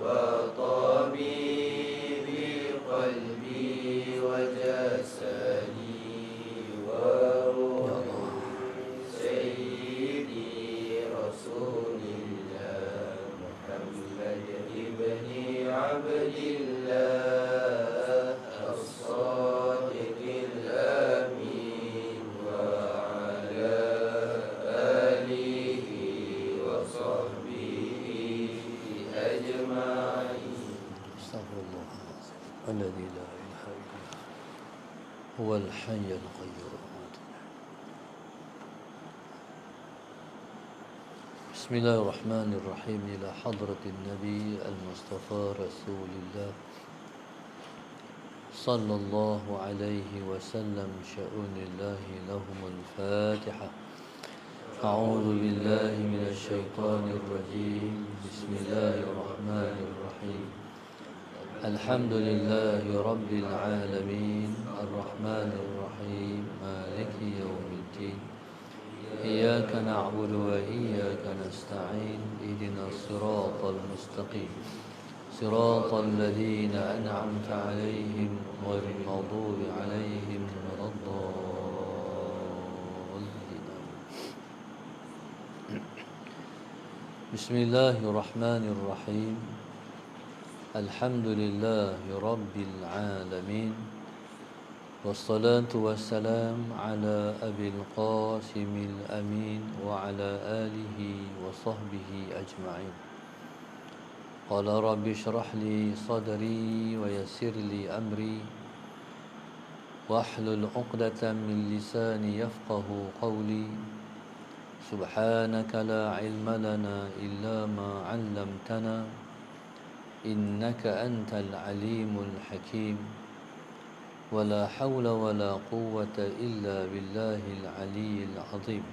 وطبيب قلبي وجسدي وروحي سيدي رسول الله محمد ابن عبد الله الصادق الأمين وعلى آله وصحبه أجمعين. استغفر الله الذي لا إله إلا هو الحي القيوم. بسم الله الرحمن الرحيم. إلى حضرة النبي المصطفى رسول الله صلى الله عليه وسلم شؤون الله لهم الفاتحة. أعوذ بالله من الشيطان الرجيم. بسم الله الرحمن الرحيم. الحمد لله رب العالمين الرحمن الرحيم مالك يوم الدين. إياك نعبد وإياك نستعين. اهدنا الصراط المستقيم صراط الذين أنعمت عليهم غير المغضوب عليهم ولا الضالين. بسم الله الرحمن الرحيم. الحمد لله رب العالمين والصلاة والسلام على أبي القاسم الأمين وعلى آله وصحبه أجمعين. قال رب اشرح لي صدري ويسر لي أمري واحلل عقدة من لساني يفقه قولي. سبحانك لا علم لنا إلا ما علمتنا إنك أنت العليم الحكيم. ولا حول ولا قوة إلا بالله العلي العظيم.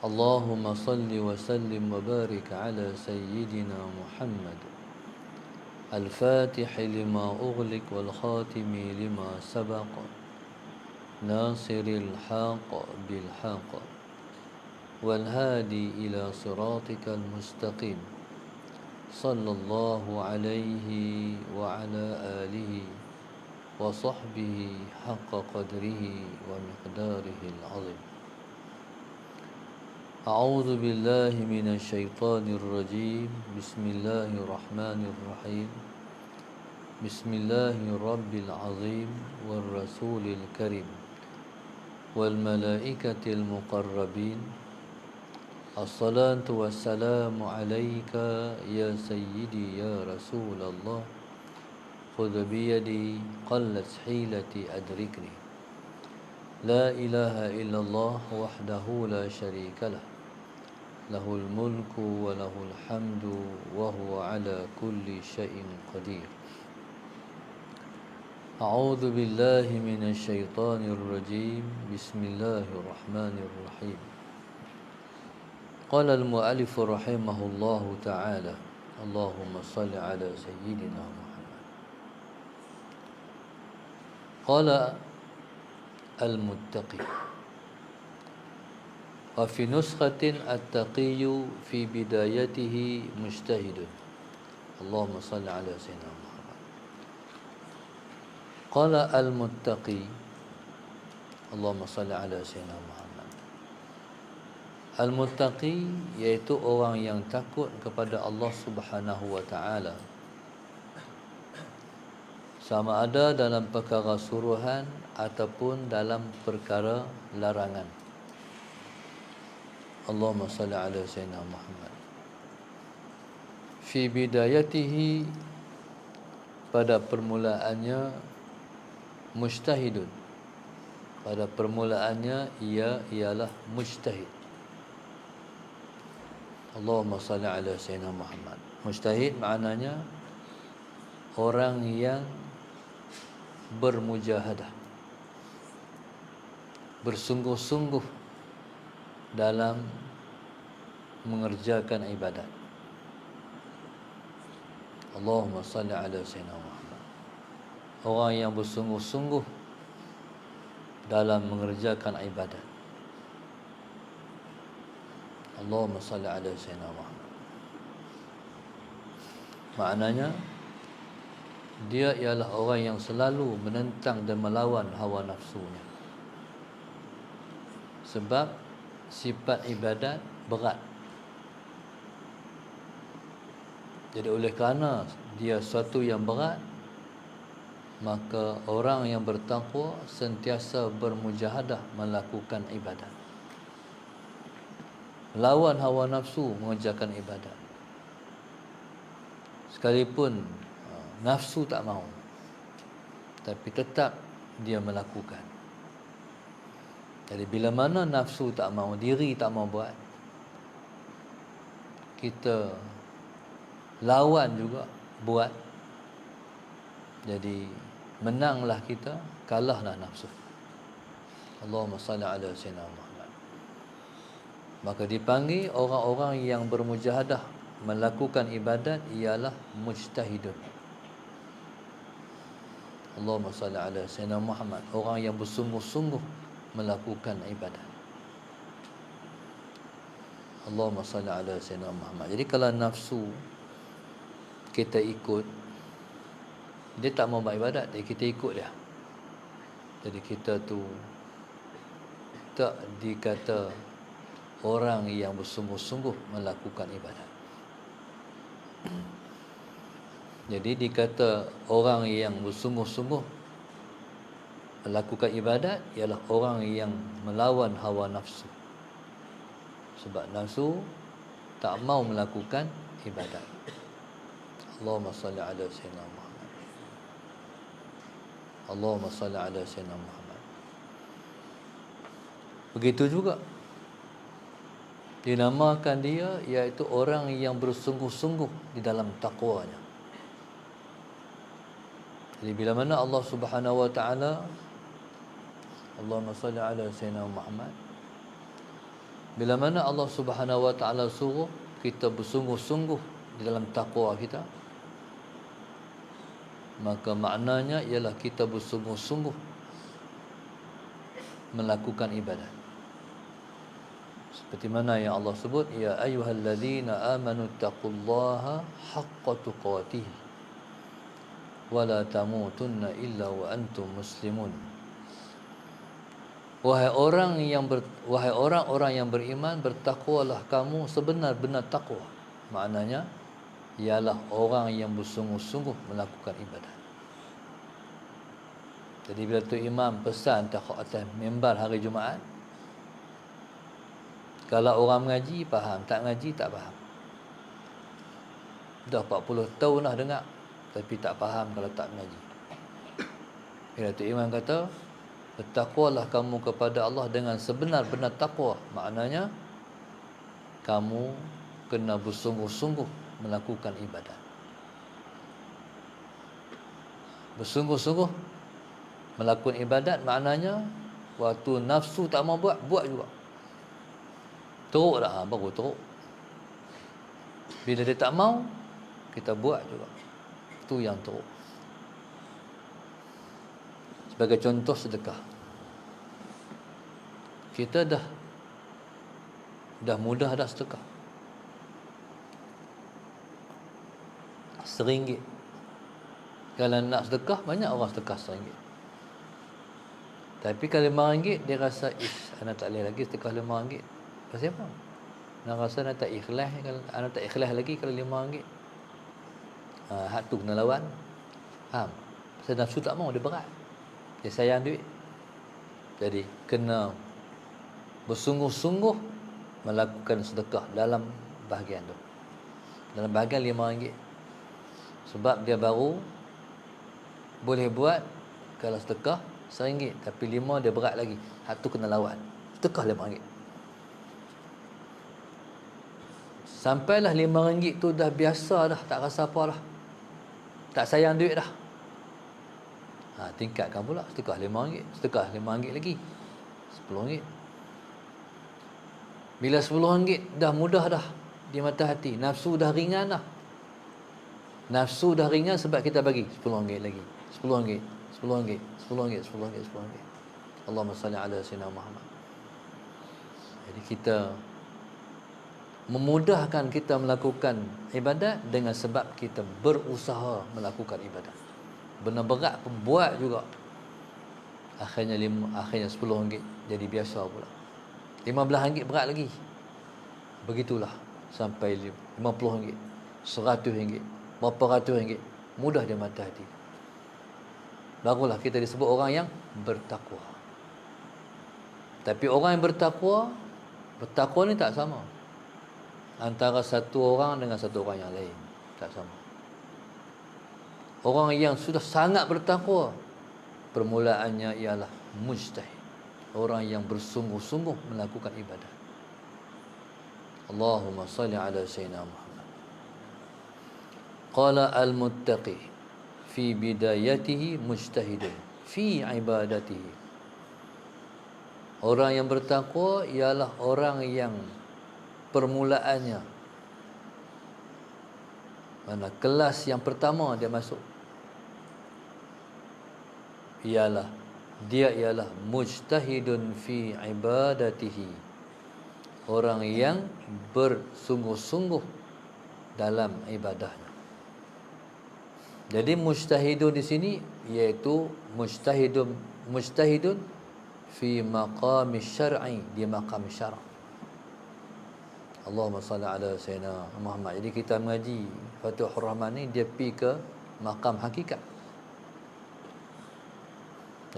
اللهم صل وسلم وبارك على سيدنا محمد الفاتح لما أغلق والخاتم لما سبق ناصر الحق بالحق والهادي إلى صراطك المستقيم صلى الله عليه وعلى آله وصحبه حق قدره ومقداره العظيم. أعوذ بالله من الشيطان الرجيم. بسم الله الرحمن الرحيم. بسم الله رب العظيم والرسول الكريم والملائكة المقربين. الصلاة والسلام عليك يا سيدي يا رسول الله. خذ بيدي قلت حيلتي أدركني. لا إله إلا الله وحده لا شريك له. له الملك وله الحمد وهو على كل شيء قدير. أعوذ بالله من الشيطان الرجيم. بسم الله الرحمن الرحيم. قال المؤلف رحمه الله تعالى اللهم صل على سيدنا محمد. قال المتقي. وفي نسخة التقي في بدايته مجتهد. اللهم صل على سيدنا محمد. قال المتقي. اللهم صل على سيدنا محمد. Al-Muttaqi iaitu orang yang takut kepada Allah Subhanahu wa taala. Sama ada dalam perkara suruhan ataupun dalam perkara larangan. Allahumma salli ala sayyidina Muhammad. Fi bidayatihi, pada permulaannya, mujtahidun, pada permulaannya ia ialah mujtahid. Allahumma salli ala sayyidina Muhammad. Mujtahid maknanya orang yang bermujahadah, bersungguh-sungguh dalam mengerjakan ibadat. Allahumma salli ala sayyidina Muhammad. Orang yang bersungguh-sungguh dalam mengerjakan ibadat. Allahumma salli ala sayyidina Muhammad. Maknanya dia ialah orang yang selalu menentang dan melawan hawa nafsunya. Sebab sifat ibadat berat. Jadi oleh kerana dia sesuatu yang berat, maka orang yang bertakwa sentiasa bermujahadah melakukan ibadat. Lawan hawa nafsu mengerjakan ibadat. Sekalipun nafsu tak mahu, tapi tetap dia melakukan. Jadi bila mana nafsu tak mahu, diri tak mahu buat, kita lawan juga buat. Jadi menanglah kita, kalahlah nafsu. Allahumma salli ala sayyidina Muhammad. Maka dipanggil orang-orang yang bermujahadah melakukan ibadat ialah mujtahidun. Allahumma salli ala sayyidina Muhammad. Orang yang bersungguh-sungguh melakukan ibadat. Allahumma salli ala sayyidina Muhammad. Jadi kalau nafsu kita ikut, dia tak mau buat ibadat, jadi kita ikut dia. Jadi kita tu tak dikata orang yang bersungguh-sungguh melakukan ibadat. Jadi dikata orang yang bersungguh-sungguh melakukan ibadat ialah orang yang melawan hawa nafsu. Sebab nafsu tak mau melakukan ibadat. Allahumma salli ala sayyidina Muhammad. Allahumma salli ala sayyidina Muhammad. Begitu juga dinamakan dia iaitu orang yang bersungguh-sungguh di dalam takwanya. Jadi bila mana Allah Subhanahu wa taala, Allahumma salli ala sayyidina Muhammad, bila mana Allah Subhanahu wa taala suruh kita bersungguh-sungguh di dalam takwa kita, maka maknanya ialah kita bersungguh-sungguh melakukan ibadat. Seperti mana yang Allah sebut, ya ayyuhalladzina amanu taqullaha haqqa tuqatih wa la tamutunna illa wa antum muslimun. Wahai orang-orang yang beriman, bertakwalah kamu sebenar-benar takwa. Maknanya ialah orang yang bersungguh-sungguh melakukan ibadat. Jadi bila tu imam pesan atas mimbar hari Jumaat, kalau orang mengaji faham, tak mengaji tak faham. Dah 40 tahun dah dengar, tapi tak faham kalau tak mengaji. Bila tu imam kata, bertakwalah kamu kepada Allah dengan sebenar-benar takwa. Maknanya kamu kena bersungguh-sungguh melakukan ibadat. Bersungguh-sungguh melakukan ibadat maknanya waktu nafsu tak mau buat, buat juga. Teruk dah, baru teruk. Bila dia tak mau, kita buat juga. Itu yang teruk. Sebagai contoh sedekah. Kita dah mudah dah sedekah. RM1. Kalau nak sedekah, banyak orang sedekah RM1. Tapi kalau RM5, dia rasa, anak tak boleh lagi sedekah RM5. Pasal apa? Nak rasa anak tak ikhlas. Kalau anak tak ikhlas lagi kalau RM5. Hak tu kena lawan. Faham? Pasal nafsu tak mau, dia berat. Dia sayang duit. Jadi kena bersungguh-sungguh melakukan sedekah dalam bahagian tu. Dalam bahagian RM5. Sebab dia baru boleh buat kalau sedekah RM1, tapi RM5 dia berat lagi. Hak tu kena lawan. Sedekah RM5. Sampailah RM5 tu dah biasa dah, tak rasa apa dah. Tak sayang duit dah. Tingkatkan pula sedekah RM5. Sedekah RM5 lagi. RM10. Bila RM10 dah mudah dah di mata hati, nafsu dah ringan dah. Nafsu dah ringan sebab kita bagi RM10 lagi. RM10, RM10, RM10, RM10, RM10. Allahumma salli ala sayyidina Muhammad. Jadi kita memudahkan kita melakukan ibadat dengan sebab kita berusaha melakukan ibadat. Benda berat pun buat juga. Akhirnya RM10 jadi biasa pula. RM15 berat lagi. Begitulah sampai RM50, RM100, berapa ratus ringgit. Mudah di mata hati. Barulah kita disebut orang yang bertakwa. Tapi orang yang bertakwa ni tak sama antara satu orang dengan satu orang yang lain. Tak sama. Orang yang sudah sangat bertakwa, permulaannya ialah mujtahid. Orang yang bersungguh-sungguh melakukan ibadah. Allahumma salli ala Sayyidina Muhammad. Qala al-muttaqi fi bidayatihi mujtahidun fi ibadatihi. Orang yang bertakwa ialah orang yang permulaannya, mana kelas yang pertama dia masuk, dia ialah mujtahidun fi ibadatihi. Orang yang bersungguh-sungguh dalam ibadahnya. Jadi mujtahidun di sini iaitu mujtahidun fi maqam syar'i, di maqam syara'. Allahumma salli ala Sayyidina Muhammad. Jadi kita mengaji Fathur Rahman ni dia pergi ke maqam hakikat.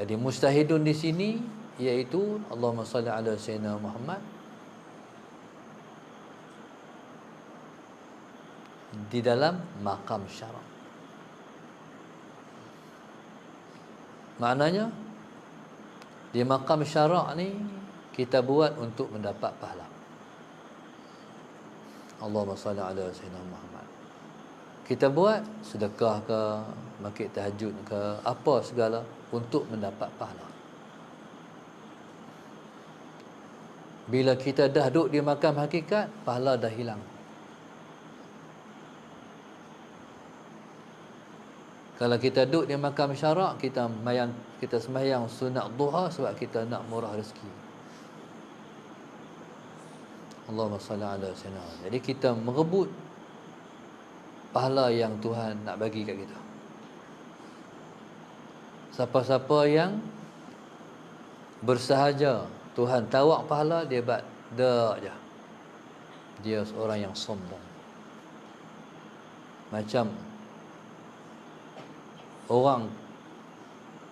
Jadi mujtahidun di sini iaitu Allahumma salli ala Sayyidina Muhammad, di dalam maqam syara'. Maknanya di maqam syara' ni kita buat untuk mendapat pahala. Allahumma salli ala Sayyidina Muhammad. Kita buat sedekah ke, makit tahajud ke, apa segala untuk mendapat pahala. Bila kita dah duduk di makam hakikat, pahala dah hilang. Kalau kita duduk di makam syara', kita sembahyang sunat duha sebab kita nak murah rezeki. Allahumma salli ala Sayyidina. Jadi kita merebut pahala yang Tuhan nak bagi kat kita. Siapa-siapa yang bersahaja Tuhan tawak pahala, dia buat dak je. Dia seorang yang sombong. Macam orang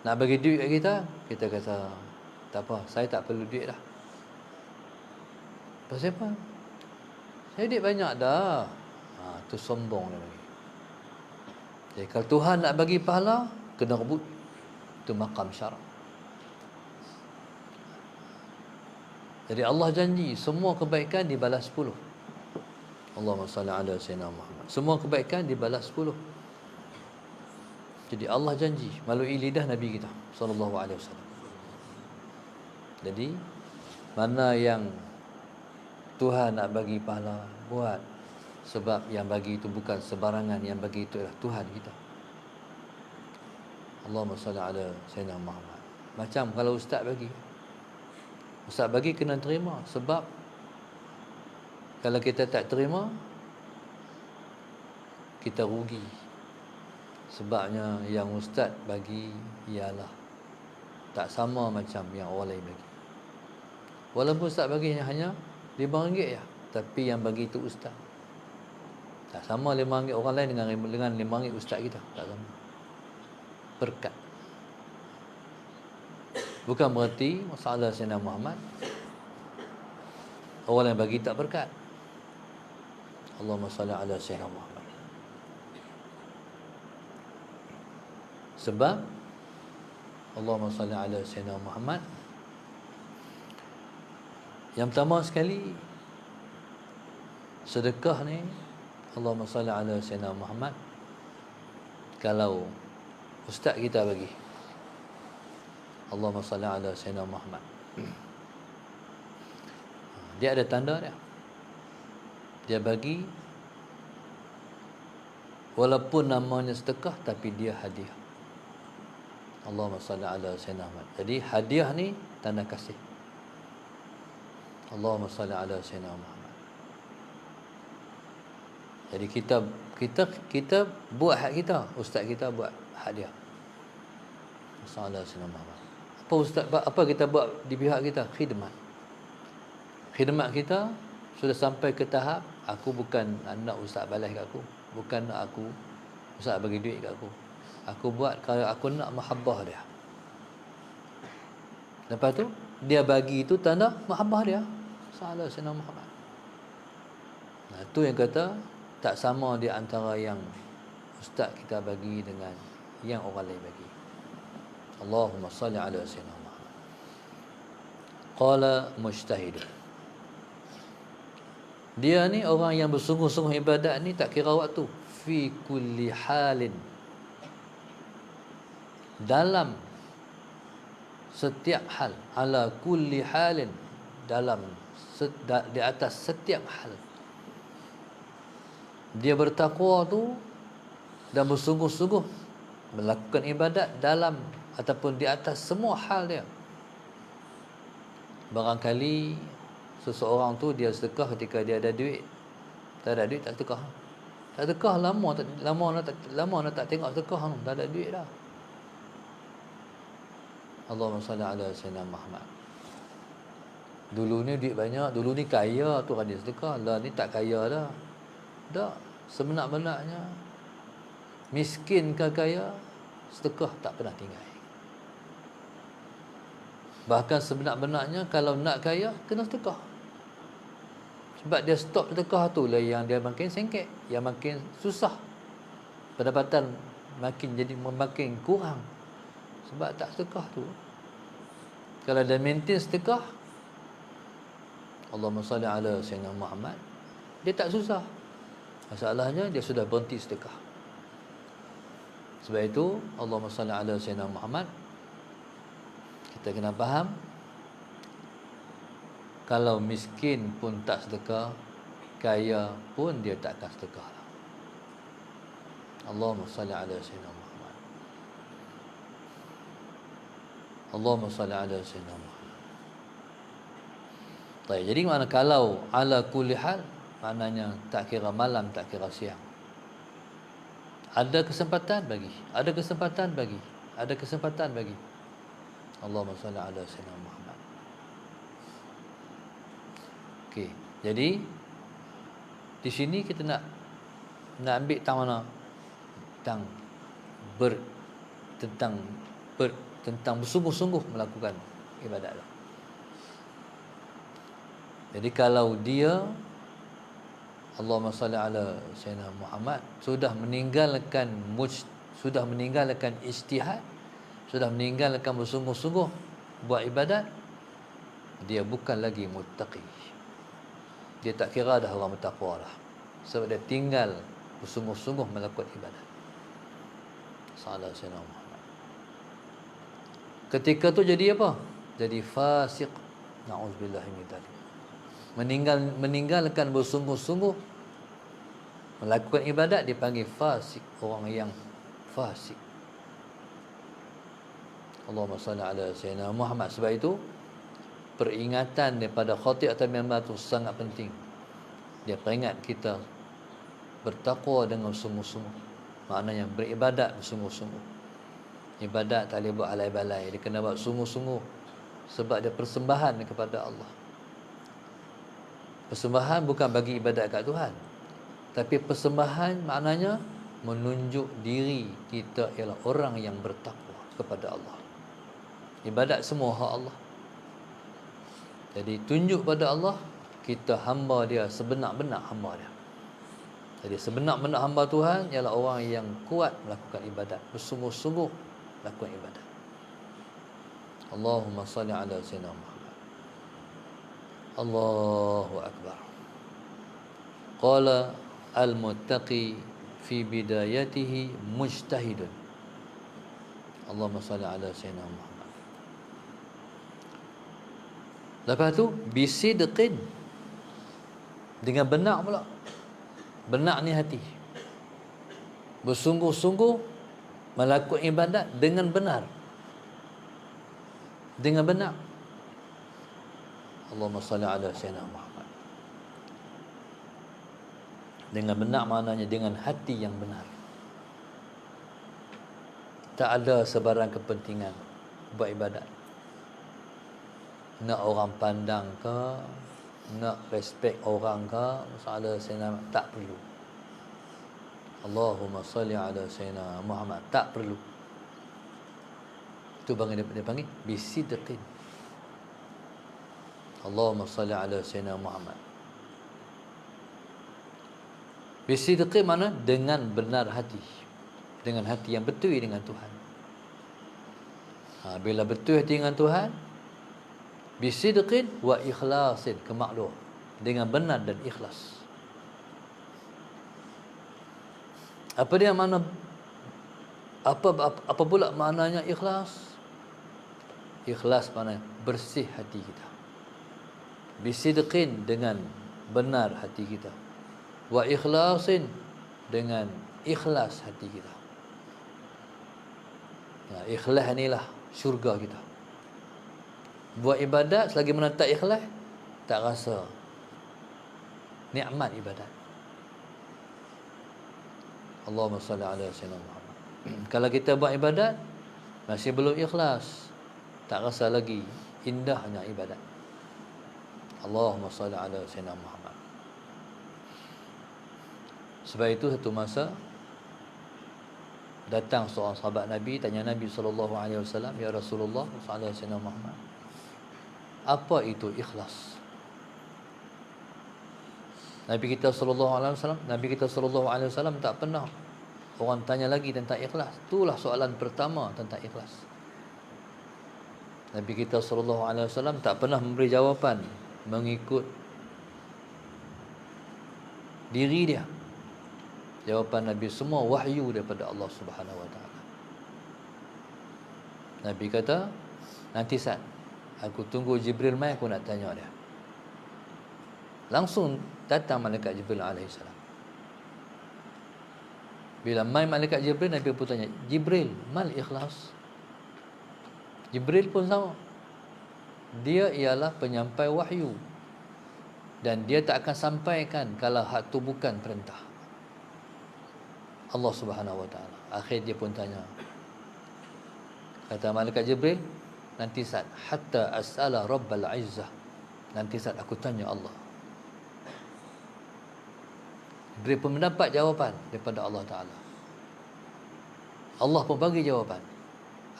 nak bagi duit kat kita, kita kata tak apa, saya tak perlu duit dah. Pasal apa? Saya duit banyak dah. Tu sombong dia bagi. Jadi kalau Tuhan nak bagi pahala, kena rebut. Tu maqam syara'. Jadi Allah janji semua kebaikan dibalas 10. Allahumma salli ala Sayyidina Muhammad. Semua kebaikan dibalas 10. Jadi Allah janji melalui lidah Nabi kita sallallahu alaihi wasallam. Jadi mana yang Tuhan nak bagi pahala, buat. Sebab yang bagi itu bukan sebarangan, yang bagi itu adalah Tuhan kita. Allahumma salli ala Sayyidina Muhammad. Macam kalau ustaz bagi kena terima. Sebab kalau kita tak terima, kita rugi. Sebabnya yang ustaz bagi ialah tak sama macam yang orang lain bagi. Walaupun ustaz bagi hanya RM5 ya, tapi yang bagi itu ustaz. Tak sama RM5 orang lain dengan RM5 ustaz kita. Tak sama. Berkat. Bukan berarti masalah Sayyidina Muhammad orang yang bagi tak berkat. Allahumma salli ala Sayyidina Muhammad. Sebab Allahumma salli ala Sayyidina Muhammad, yang pertama sekali, sedekah ni Allahumma salli ala Sayyidina Muhammad. Kalau ustaz kita bagi, Allahumma salli ala Sayyidina Muhammad, dia ada tanda dia. Dia bagi walaupun namanya sedekah, tapi dia hadiah. Allahumma salli ala Sayyidina Muhammad. Jadi hadiah ni tanda kasih. Allahumma salli ala Sayyidina Muhammad. Jadi kita buat hak kita, ustaz kita buat hak dia. Sallallahu alaihi wasallam. Apa ustaz, apa kita buat di pihak kita? Khidmat. Khidmat kita sudah sampai ke tahap aku bukan nak ustaz balas kat aku, bukan nak aku ustaz bagi duit kat aku. Aku buat kalau aku nak mahabbah dia. Lepas tu dia bagi itu tanda mahabbah dia. Sallallahu alaihi wasallam. Nah, tu yang kata tak sama di antara yang ustaz kita bagi dengan yang orang lain bagi. Allahumma salli ala sayyidina Muhammad. Qala mujtahid. Dia ni orang yang bersungguh-sungguh ibadat ni tak kira waktu. Fi kulli halin. Dalam setiap hal. Ala kulli halin. Dalam di atas setiap hal. Dia bertakwa tu dan bersungguh-sungguh melakukan ibadat dalam ataupun di atas semua hal dia. Barangkali seseorang tu dia sedekah ketika dia ada duit. Tak ada duit tak sedekah. Tak sedekah lama nak tak tengok sedekah tu, tak ada duit dah. Allahumma salli ala sayyidina Muhammad. Dulu ni duit banyak, dulu ni kaya tu kan dia sedekah, lah ni tak kaya dah. Tak, sebenar-benarnya miskin ke kaya, sedekah tak pernah tinggal. Bahkan sebenar-benarnya kalau nak kaya, kena sedekah. Sebab dia stop sedekah tu lah yang dia makin sengket, yang makin susah. Pendapatan makin kurang. Sebab tak sedekah tu. Kalau dia maintain sedekah, Allahumma salli ala sayyidina Muhammad, dia tak susah. Masalahnya dia sudah berhenti sedekah. Sebab itu Allahumma salli ala sayyidina Muhammad, kita kena faham, kalau miskin pun tak sedekah, kaya pun dia tak akan sedekah. Allahumma salli ala sayyidina Muhammad. Allahumma salli ala sayyidina Muhammad. Baik, jadi mana kalau ala kulli hal, maknanya tak kira malam, tak kira siang. Ada kesempatan bagi, ada kesempatan bagi, ada kesempatan bagi. Allahumma salli ala sayyidina Muhammad. Okey, jadi di sini kita nak ambil tang mana? Tentang bersungguh-sungguh melakukan ibadat. Jadi kalau dia Allahumma salli ala sayyidina Muhammad sudah meninggalkan ijtihad, sudah meninggalkan bersungguh-sungguh buat ibadat, dia bukan lagi muttaqi. Dia tak kira dah orang bertakwa dah. Sebab dia tinggal bersungguh-sungguh melakukan ibadat. Sallallahu alaihi wasallam. Ketika tu jadi apa? Jadi fasik. Na'udzubillahi min dzalik. Meninggalkan bersungguh-sungguh melakukan ibadat dipanggil fasik, orang yang fasik. Allahumma salli ala sayyidina Muhammad. Sebab itu peringatan daripada khatib atau member itu sangat penting. Dia peringat kita bertakwa dengan sungguh-sungguh. Maknanya beribadat bersungguh-sungguh. Ibadat tak boleh buat alai-balai, dia kena buat sungguh-sungguh. Sebab dia persembahan kepada Allah. Persembahan bukan bagi ibadat kat Tuhan, tapi persembahan maknanya menunjuk diri kita ialah orang yang bertakwa kepada Allah. Ibadat semua hak Allah. Jadi tunjuk pada Allah, kita hamba dia sebenar-benar hamba dia. Jadi sebenar-benar hamba Tuhan ialah orang yang kuat melakukan ibadat, bersungguh-sungguh melakukan ibadat. Allahumma salli ala sayyidina Muhammad. Allahu akbar. Qala al-muttaqi fi bidayatihi mujtahidun. Allahumma salli ala sayyidina Muhammad. Lepas tu bisidqin, dengan benar pula. Benar ni hati. Bersungguh-sungguh melakukan ibadat dengan benar. Dengan benar. Allahumma salli ala sayyidina Muhammad. Dengan benar maknanya dengan hati yang benar. Tak ada sebarang kepentingan buat ibadat. Nak orang pandang ke, nak respect orang ke, masalah Sayyidina tak perlu. Allahumma salli ala Sayyidina Muhammad, tak perlu. Itu dia panggil bisidqin. Allahumma salli ala Sayyidina Muhammad. Bisidqin mana? Dengan benar hati. Dengan hati yang betul dengan Tuhan. Bila betul hati dengan Tuhan, bisidqin wa ikhlasin, kemaklum, dengan benar dan ikhlas. Apa dia makna? Apa pula maknanya ikhlas? Ikhlas maknanya bersih hati kita. Bisidqin, dengan benar hati kita. Wa ikhlasin, dengan ikhlas hati kita. Ikhlas inilah syurga kita. Buat ibadat selagi mana tak ikhlas, tak rasa nikmat ibadat. Allahumma salli ala sayyidina Muhammad. Kalau kita buat ibadat masih belum ikhlas, tak rasa lagi indahnya ibadat. Allahumma salli ala sayyidina Muhammad. Sebab itu satu masa datang seorang sahabat Nabi, tanya Nabi SAW, ya Rasulullah sallallahu alaihi wasallam Muhammad, apa itu ikhlas? Nabi kita sallallahu alaihi wasallam tak pernah orang tanya lagi tentang ikhlas. Itulah soalan pertama tentang ikhlas. Nabi kita sallallahu alaihi wasallam tak pernah memberi jawapan mengikut diri dia. Jawapan Nabi semua wahyu daripada Allah Subhanahu wa taala. Nabi kata, nanti saat aku tunggu Jibril mai, aku nak tanya dia. Langsung datang malaikat Jibril alaihissalam. Bila mai malaikat Jibril, Nabi pun tanya, Jibril, mal ikhlas? Jibril pun sama. Dia ialah penyampai wahyu. Dan dia tak akan sampaikan kalau hak tu bukan perintah Allah Subhanahu wa taala. Akhir dia pun tanya. Kata malaikat Jibril, nanti saat hatta as'ala rabbal izzah. Nanti saat aku tanya Allah. Jibril pun mendapat jawapan daripada Allah Taala. Allah pun bagi jawapan.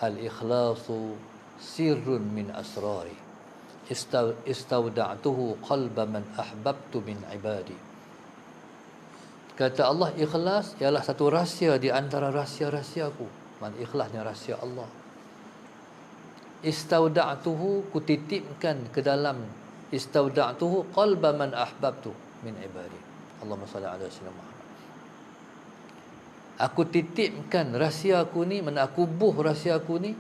Al-ikhlasu sirrun min asrari. Istawda'tuhu qalba man ahbabtu min ibadi. Kata Allah, ikhlas ialah satu rahsia di antara rahsia-rahsiaku. Man ikhlasnya rahsia Allah. Istawda'tuhu, kutitipkan ke dalam istawda'tuhu qalba man ahbabtu min ibadi. Allahumma salli ala sayyidina Muhammad. Aku titipkan rahsia aku ni, mana aku buh rahsia aku ni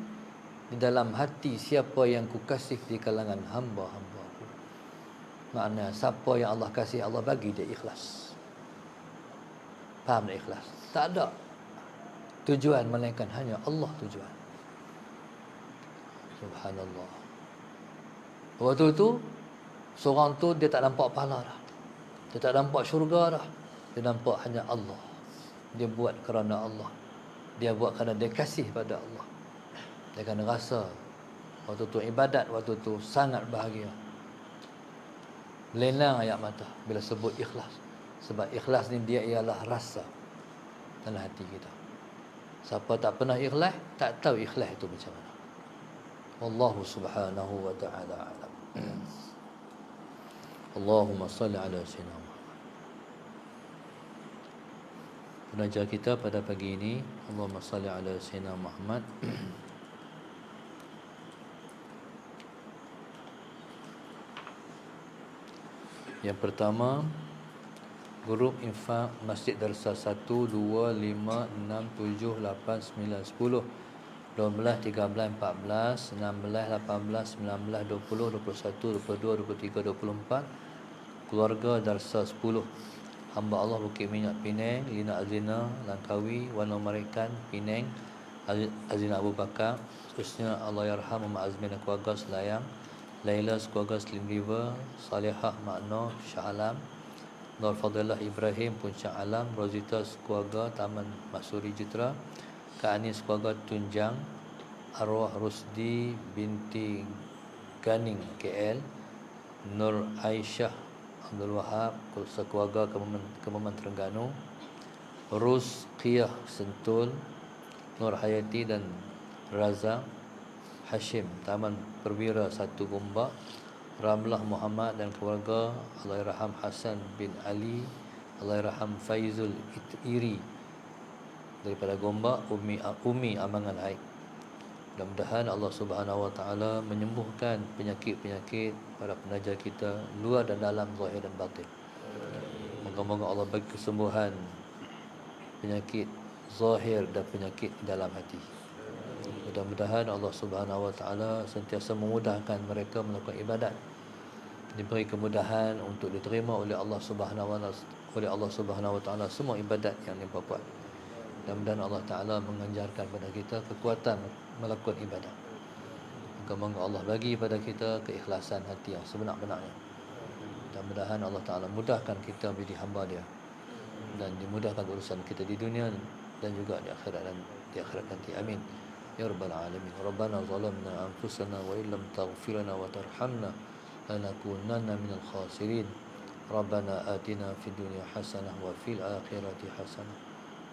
di dalam hati siapa yang ku kasih di kalangan hamba-hamba aku. Maknanya siapa yang Allah kasih, Allah bagi dia ikhlas. Faham tak ikhlas? Tak ada tujuan melainkan hanya Allah tujuan. Subhanallah. Waktu tu seorang tu dia tak nampak pahala dah. Dia tak nampak syurga dah. Dia nampak hanya Allah. Dia buat kerana Allah. Dia buat kerana dia kasih pada Allah. Dia akan rasa waktu tu ibadat, waktu tu sangat bahagia. Lenang ayat mata bila sebut ikhlas. Sebab ikhlas ni dia ialah rasa dalam hati kita. Siapa tak pernah ikhlas, tak tahu ikhlas itu macam mana. Wallahu subhanahu wa ta'ala alam. Allahumma salli ala sayyidina Muhammad. Pengajar kita pada pagi ini, Allahumma salli ala sayyidina Muhammad. Yang pertama, grup infak Masjid Darsa 1, 2, 5, 6, 7, 8, 9, 10, 12, 13, 14, 16, 18, 19, 20, 21, 22, 23, 24. Keluarga Darsa 10. Hamba Allah Bukit Minyak Penang, Lina Azina Langkawi, Wan Marikan Penang, Azina Abu Bakar, khususnya Allah Yarham Muhammad Azmin dan keluarga Selayang, Laila keluarga Slim River, Salihah Makno Shah Alam, Nur Fadilah Ibrahim Puncak Alam, Rosita Keluarga Taman Maksuri Jitra, Kak Anis Keluarga Tunjang, Arwah Rusdi binti Ganing KL, Nur Aisyah Abdul Wahab sekeluarga Kemuman Terengganu, Rusqiyah Sentul, Nur Hayati dan Razak Hashim Taman Perwira 1 Gombak, Ramlah Muhammad dan keluarga, Allahyarham Hasan bin Ali, Allahyarham Faizul Iri daripada Gombak, Umi Amangan Haik. Mudah-mudahan Allah Subhanahu Wa Taala menyembuhkan penyakit-penyakit para penaja kita luar dan dalam, zahir dan batin. Moga-moga Allah bagi kesembuhan penyakit zahir dan penyakit dalam hati. Mudah-mudahan Allah Subhanahu Wa Taala sentiasa memudahkan mereka melakukan ibadat, diberi kemudahan untuk diterima oleh Allah Subhanahu Wa Taala semua ibadat yang mereka buat. Mudah-mudahan Allah Taala mengajarkan kepada kita kekuatan melakukan ibadat. Moga-moga Allah bagi pada kita keikhlasan hati yang sebenar-benarnya. Mudah-mudahan Allah Taala mudahkan kita menjadi hamba Dia dan dimudahkan urusan kita di dunia dan juga di akhirat nanti. Amin ya rabbal alamin. Rabbana zalamna anfusana wa illam taghfir lana wa tarhamna lanakunanna minal khasirin. Rabbana atina fid dunya hasanah wa fil akhirati hasanah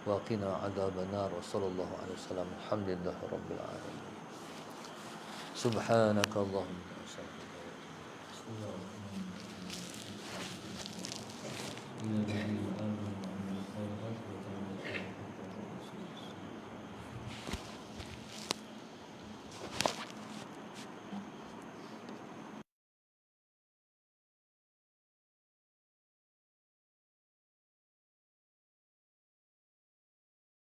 wa qina adzabannar. Wa sallallahu alaihi wasallam. Alhamdulillahi rabbil alamin. Subhanakallahumma wa bihamdika.